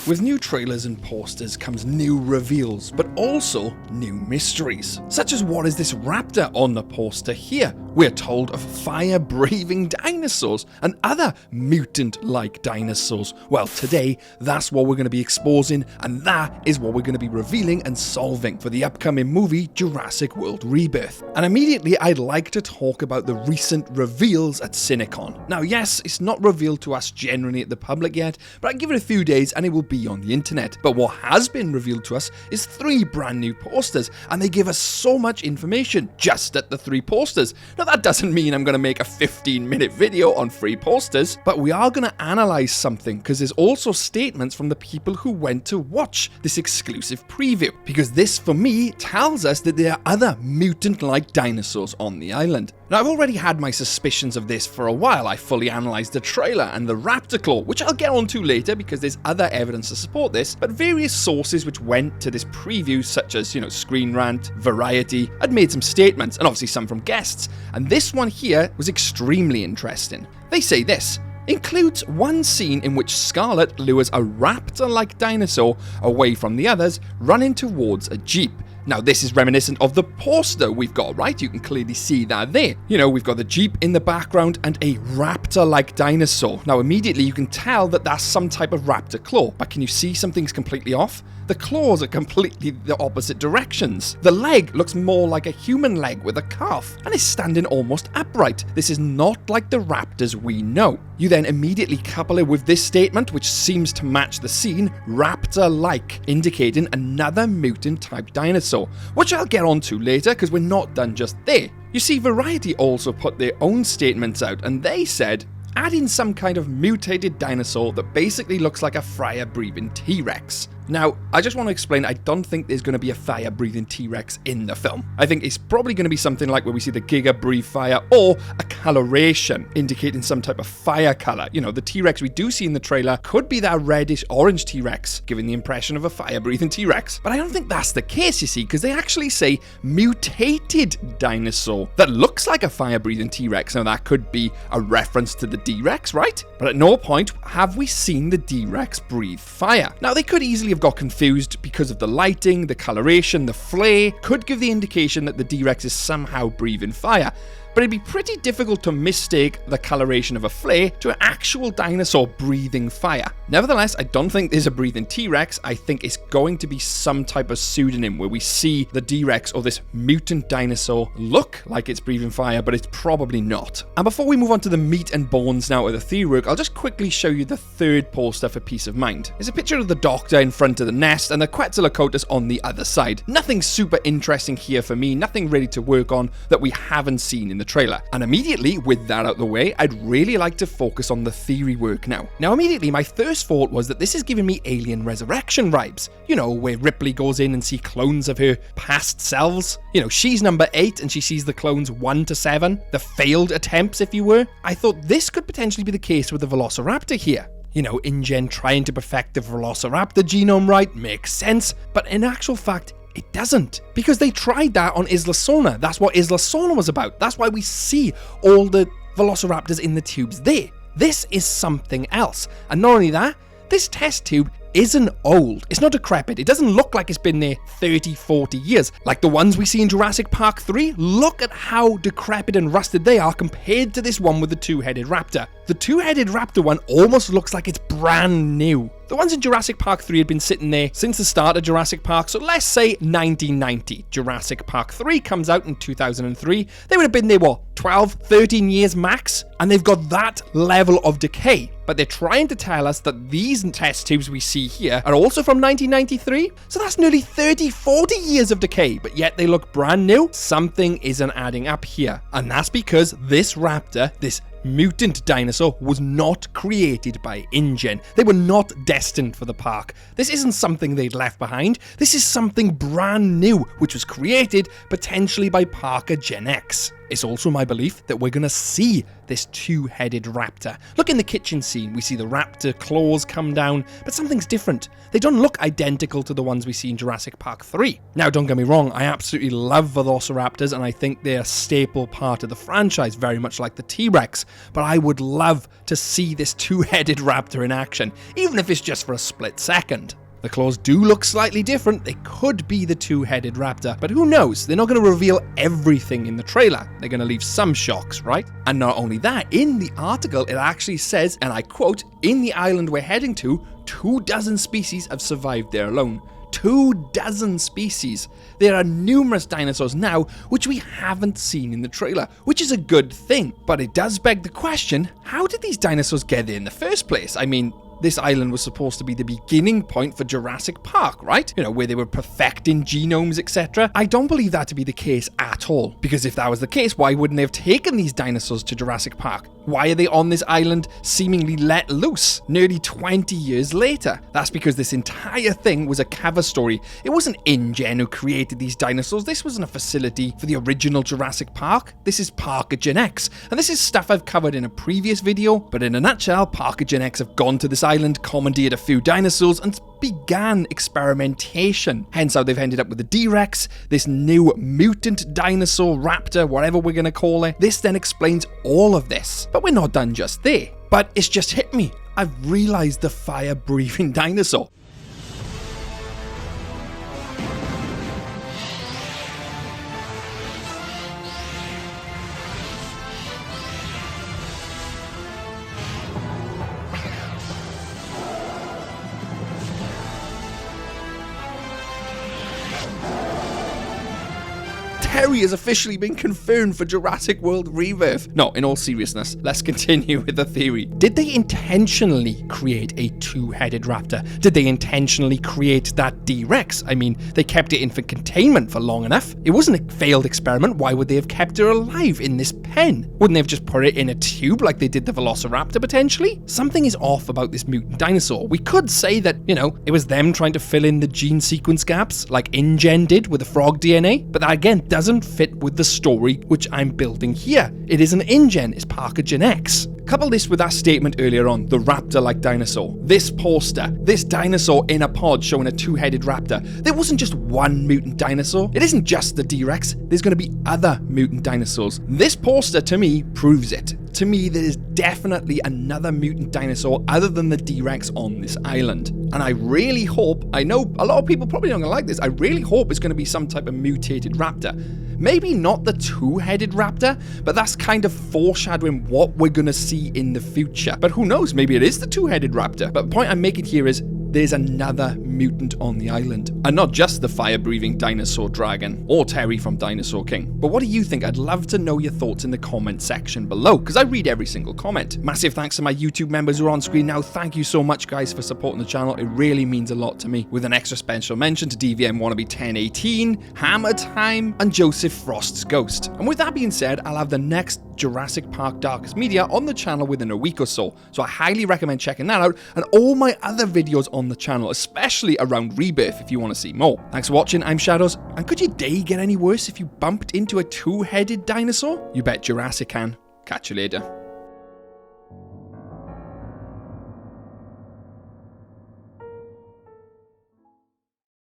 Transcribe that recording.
With new trailers and posters comes new reveals, but also new mysteries. Such as, what is this raptor on the poster here? We're told of fire-breathing dinosaurs and other mutant-like dinosaurs. Well, today, that's what we're going to be exposing, and that is what we're going to be revealing and solving for the upcoming movie Jurassic World Rebirth. And immediately, I'd like to talk about the recent reveals at Cinecon. Now, yes, it's not revealed to us generally at the public yet, but I give it a few days and it will be on the internet. But what has been revealed to us is 3 brand new posters, and they give us so much information just at the 3 posters. Now, that doesn't mean I'm going to make a 15-minute video on 3 posters, but we are going to analyze something, because there's also statements from the people who went to watch this exclusive preview, because this, for me, tells us that there are other mutant-like dinosaurs on the island. Now, I've already had my suspicions of this for a while. I fully analysed the trailer and the raptor claw, which I'll get onto later because there's other evidence to support this, but various sources which went to this preview, such as, Screen Rant, Variety, had made some statements, and obviously some from guests, and this one here was extremely interesting. They say this includes one scene in which Scarlet lures a raptor-like dinosaur away from the others, running towards a jeep. Now, this is reminiscent of the poster we've got, right? You can clearly see that there. We've got the Jeep in the background and a raptor-like dinosaur. Now, immediately you can tell that that's some type of raptor claw, but can you see something's completely off? The claws are completely the opposite directions. The leg looks more like a human leg with a calf, and is standing almost upright. This is not like the raptors we know. You then immediately couple it with this statement, which seems to match the scene, raptor-like, indicating another mutant-type dinosaur, which I'll get onto later because we're not done just there. You see, Variety also put their own statements out, and they said, add in some kind of mutated dinosaur that basically looks like a fire-breathing T-Rex. Now, I just want to explain, I don't think there's going to be a fire-breathing T-Rex in the film. I think it's probably going to be something like where we see the Giga breathe fire, or a coloration indicating some type of fire color. The T-Rex we do see in the trailer could be that reddish-orange T-Rex, giving the impression of a fire-breathing T-Rex. But I don't think that's the case, you see, because they actually say mutated dinosaur that looks like a fire-breathing T-Rex. Now, that could be a reference to the D-Rex, right? But at no point have we seen the D-Rex breathe fire. Now, they could easily have got confused because of the lighting, the coloration, the flare could give the indication that the D-Rex is somehow breathing fire. But it'd be pretty difficult to mistake the coloration of a flare to an actual dinosaur breathing fire. Nevertheless, I don't think there's a breathing T-Rex. I think it's going to be some type of pseudonym where we see the D-Rex or this mutant dinosaur look like it's breathing fire, but it's probably not. And before we move on to the meat and bones now of the theory work, I'll just quickly show you the 3rd poster for peace of mind. There's a picture of the Doctor in front of the nest and the Quetzalcoatlus on the other side. Nothing super interesting here for me, nothing really to work on that we haven't seen in the trailer. And immediately, with that out of the way, I'd really like to focus on the theory work now. Now, immediately, my first thought was that this is giving me Alien Resurrection vibes. Where Ripley goes in and sees clones of her past selves. She's number 8 and she sees the clones 1 to 7, the failed attempts, if you were. I thought this could potentially be the case with the velociraptor here. InGen trying to perfect the velociraptor genome right makes sense, but in actual fact, it doesn't, because they tried that on Isla Sorna. That's what Isla Sorna was about. That's why we see all the velociraptors in the tubes there. This is something else. And not only that, this test tube isn't old. It's not decrepit. It doesn't look like it's been there 30, 40 years. Like the ones we see in Jurassic Park 3, look at how decrepit and rusted they are compared to this one with the 2-headed raptor. The 2-headed raptor one almost looks like it's brand new. The ones in Jurassic Park 3 had been sitting there since the start of Jurassic Park, so let's say 1990. Jurassic Park 3 comes out in 2003. They would have been there, 12, 13 years max? And they've got that level of decay. But they're trying to tell us that these test tubes we see here are also from 1993? So that's nearly 30, 40 years of decay, but yet they look brand new? Something isn't adding up here. And that's because this raptor, this mutant dinosaur, was not created by InGen. They were not destined for the park. This isn't something they'd left behind. This is something brand new, which was created potentially by Parker Gen X. It's also my belief that we're going to see this two-headed raptor. Look in the kitchen scene, we see the raptor claws come down, but something's different. They don't look identical to the ones we see in Jurassic Park 3. Now, don't get me wrong, I absolutely love velociraptors, and I think they're a staple part of the franchise, very much like the T-Rex, but I would love to see this two-headed raptor in action, even if it's just for a split second. The claws do look slightly different. They could be the two-headed raptor, but who knows? They're not going to reveal everything in the trailer. They're going to leave some shocks, right? And not only that, in the article, it actually says, and I quote, "In the island we're heading to, 24 species have survived there alone." 24 species. There are numerous dinosaurs now which we haven't seen in the trailer, which is a good thing. But it does beg the question, how did these dinosaurs get there in the first place? I mean, this island was supposed to be the beginning point for Jurassic Park, right? You know, where they were perfecting genomes, etc. I don't believe that to be the case at all. Because if that was the case, why wouldn't they have taken these dinosaurs to Jurassic Park? Why are they on this island seemingly let loose nearly 20 years later? That's because this entire thing was a CoverStory. It wasn't InGen who created these dinosaurs. This wasn't a facility for the original Jurassic Park. This is Parker Gen X. And this is stuff I've covered in a previous video. But in a nutshell, Parker Gen X have gone to this island, commandeered a few dinosaurs, and began experimentation. Hence how they've ended up with the T-Rex, this new mutant dinosaur, raptor, whatever we're going to call it. This then explains all of this. But we're not done just there. But it's just hit me. I've realized the fire-breathing dinosaur. Terry has officially been confirmed for Jurassic World Rebirth. No, in all seriousness, let's continue with the theory. Did they intentionally create a two-headed raptor? Did they intentionally create that T-Rex? I mean, they kept it in for containment for long enough. It wasn't a failed experiment. Why would they have kept her alive in this pen? Wouldn't they have just put it in a tube like they did the velociraptor potentially? Something is off about this mutant dinosaur. We could say that, you know, it was them trying to fill in the gene sequence gaps like InGen did with the frog DNA, but that again doesn't fit with the story which I'm building here. It isn't InGen, it's Parker Gen X. Couple this with that statement earlier on, the raptor-like dinosaur. This poster, this dinosaur in a pod showing a two-headed raptor. There wasn't just one mutant dinosaur. It isn't just the T-Rex. There's going to be other mutant dinosaurs. This poster, to me, proves it. To me, there is definitely another mutant dinosaur other than the T-Rex on this island. And I really hope, I know a lot of people probably aren't going to like this, I really hope it's going to be some type of mutated raptor. Maybe not the two-headed raptor, but that's kind of foreshadowing what we're going to see in the future. But who knows, maybe it is the two-headed raptor. But the point I'm making here is there's another mutant on the island. And not just the fire-breathing dinosaur dragon, or Terry from Dinosaur King. But what do you think? I'd love to know your thoughts in the comment section below, because I read every single comment. Massive thanks to my YouTube members who are on screen now. Thank you so much, guys, for supporting the channel. It really means a lot to me. With an extra special mention to DVM Wannabe 1018, Hammer Time, and Joseph Frost's Ghost. And with that being said, I'll have the next Jurassic Park Darkest Media on the channel within a week or so. So I highly recommend checking that out, and all my other videos on the channel, especially around Rebirth if you want to see more. Thanks for watching, I'm Shadows, and could your day get any worse if you bumped into a two-headed dinosaur? You bet Jurassic can. Catch you later.